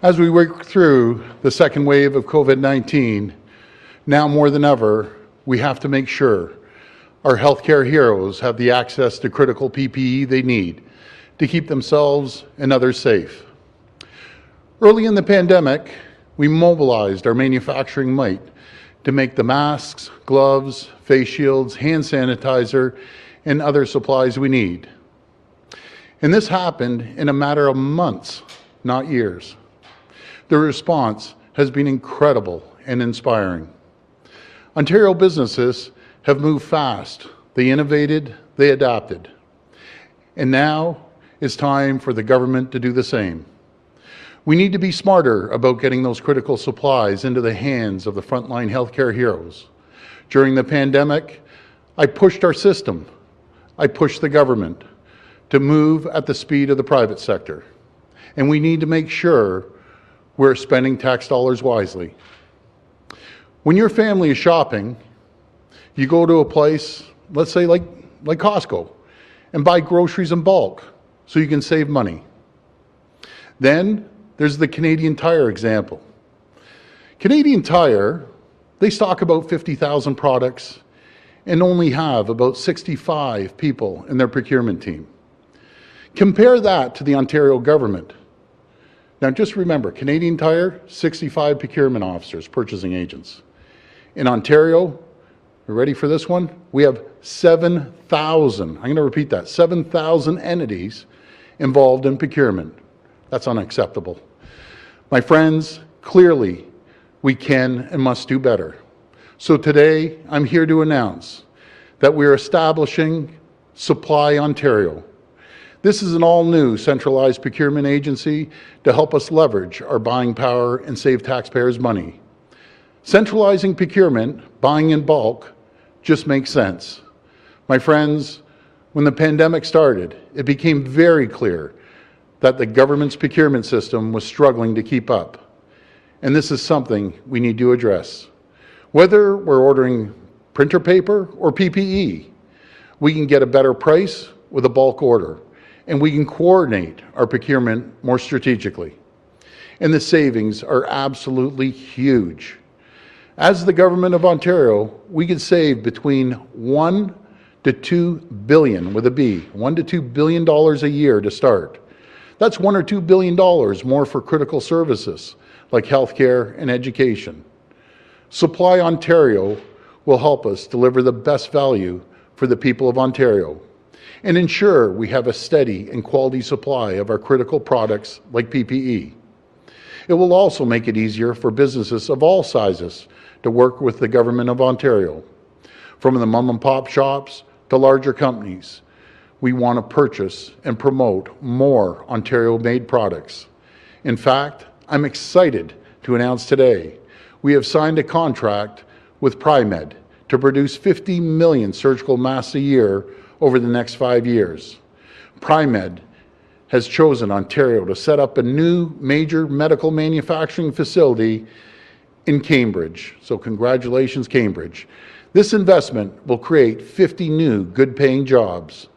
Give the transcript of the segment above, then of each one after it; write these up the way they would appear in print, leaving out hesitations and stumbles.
As we work through the second wave of COVID-19, now more than ever, we have to make sure our healthcare heroes have the access to critical PPE they need to keep themselves and others safe. Early in the pandemic, we mobilized our manufacturing might to make the masks, gloves, face shields, hand sanitizer, and other supplies we need. And this happened in a matter of months, not years. The response has been incredible and inspiring. Ontario businesses have moved fast. They innovated, they adapted. And now it's time for the government to do the same. We need to be smarter about getting those critical supplies into the hands of the frontline healthcare heroes. During the pandemic, I pushed our system. I pushed the government to move at the speed of the private sector. And we need to make sure we're spending tax dollars wisely. When your family is shopping, you go to a place, let's say like Costco, and buy groceries in bulk so you can save money. Then there's the Canadian Tire example. Canadian Tire, they stock about 50,000 products and only have about 65 people in their procurement team. Compare that to the Ontario government. Now just remember, Canadian Tire, 65 procurement officers, purchasing agents. In Ontario, you ready for this one? We have 7,000, I'm going to repeat that, 7,000 entities involved in procurement. That's unacceptable. My friends, clearly we can and must do better. So today, I'm here to announce that we're establishing Supply Ontario. This is an all-new centralized procurement agency to help us leverage our buying power and save taxpayers money. Centralizing procurement, buying in bulk, just makes sense. My friends, when the pandemic started, it became very clear that the government's procurement system was struggling to keep up. And this is something we need to address. Whether we're ordering printer paper or PPE, we can get a better price with a bulk order, and we can coordinate our procurement more strategically. And the savings are absolutely huge. As the Government of Ontario, we could save between $1 to $2 billion, with a B, $1 to $2 billion a year to start. That's $1 or $2 billion more for critical services like healthcare and education. Supply Ontario will help us deliver the best value for the people of Ontario and ensure we have a steady and quality supply of our critical products like PPE. It will also make it easier for businesses of all sizes to work with the Government of Ontario. From the mom and pop shops to larger companies, we want to purchase and promote more Ontario-made products. In fact, I'm excited to announce today we have signed a contract with PriMed to produce 50 million surgical masks a year over the next 5 years. PriMed has chosen Ontario to set up a new major medical manufacturing facility in Cambridge. So congratulations, Cambridge. This investment will create 50 new good-paying jobs.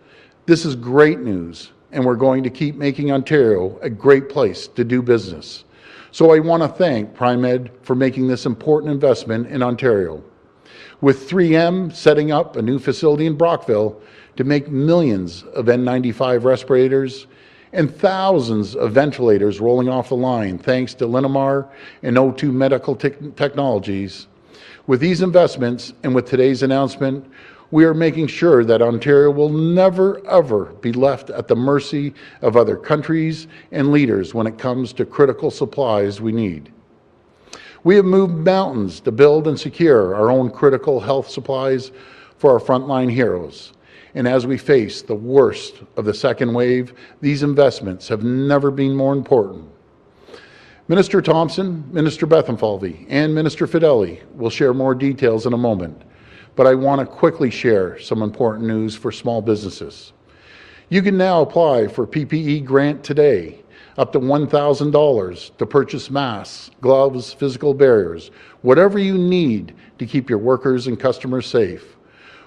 This is great news, and we're going to keep making Ontario a great place to do business. So I want to thank PriMed for making this important investment in Ontario. With 3M setting up a new facility in Brockville to make millions of N95 respirators and thousands of ventilators rolling off the line thanks to Linamar and O2 Medical Technologies. With these investments and with today's announcement, we are making sure that Ontario will never, ever be left at the mercy of other countries and leaders when it comes to critical supplies we need. We have moved mountains to build and secure our own critical health supplies for our frontline heroes. And as we face the worst of the second wave, these investments have never been more important. Minister Thompson, Minister Bethlenfalvy, and Minister Fedeli will share more details in a moment, but I want to quickly share some important news for small businesses. You can now apply for PPE grant today, up to $1,000 to purchase masks, gloves, physical barriers, whatever you need to keep your workers and customers safe.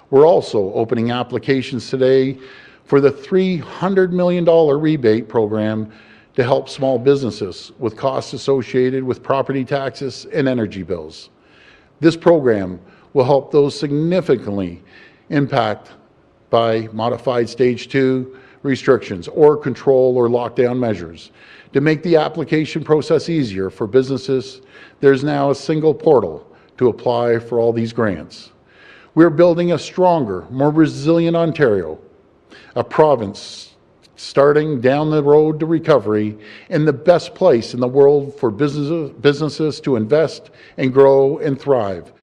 We're also opening applications today for the $300 million rebate program to help small businesses with costs associated with property taxes and energy bills. This program will help those significantly impacted by modified stage 2 restrictions or control or lockdown measures. To make the application process easier for businesses, there's now a single portal to apply for all these grants. We're building a stronger, more resilient Ontario, a province starting down the road to recovery and the best place in the world for businesses to invest and grow and thrive.